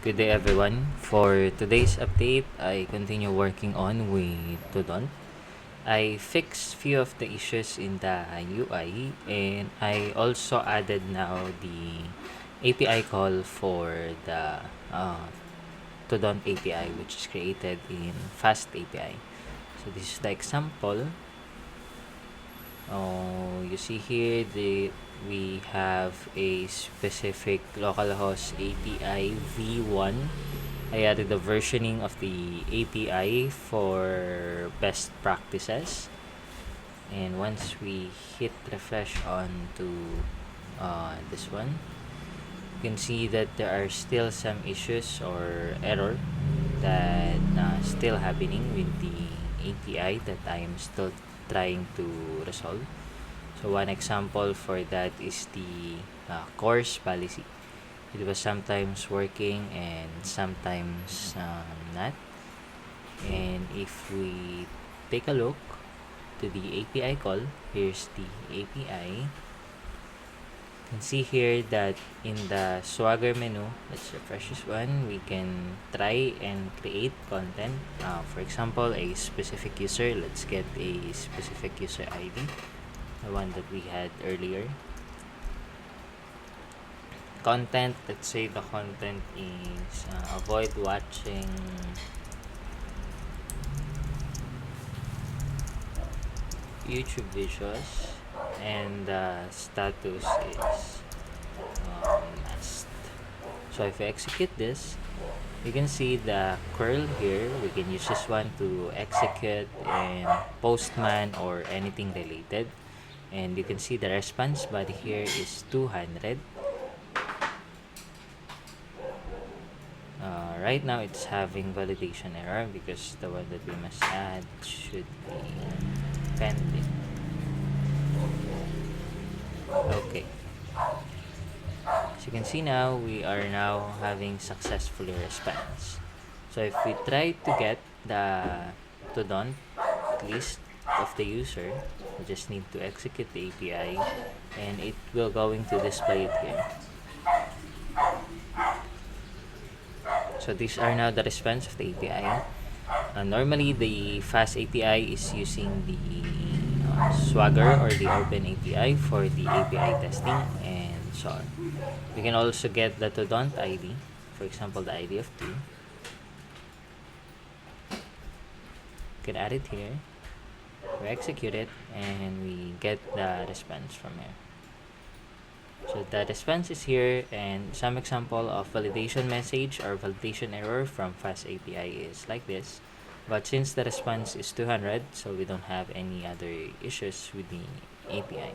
Good day everyone. For today's update, I continue working on with ToDon't. I fixed few of the issues in the UI, and I also added now the API call for the ToDon't API, which is created in FastAPI. So this is the example. You see here we have a specific localhost API v1. I added the versioning of the API for best practices, and once we hit refresh on to this one, you can see that there are still some issues or error that still happening with the API that I am still trying to resolve. So one example for that is the course policy. It was sometimes working and sometimes not. And if we take a look to the API call, here's the API. You can see here that in the Swagger menu, let's refresh this one, we can try and create content. For example, a specific user. Let's get a specific user ID, the one that we had earlier. Content, let's say the content is avoid watching YouTube videos, and the status is must. So if I execute this, you can see the curl here. We can use this one to execute and postman or anything related, and you can see the response body here is 200. Right now it's having validation error because the one that we must add should be pending. Okay, as you can see now, we are now having successfully response. So if we try to get the ToDon't list of the user, we just need to execute the API and it will going to display it here. So these are now the response of the API. Normally the FastAPI is using the Swagger or the Open API for the API testing and so on. We can also get the ToDon't ID, for example the ID of 2. We can add it here, we execute it, and we get the response from here. So the response is here, and some example of validation message or validation error from FastAPI is like this. But since the response is 200, so we don't have any other issues with the API.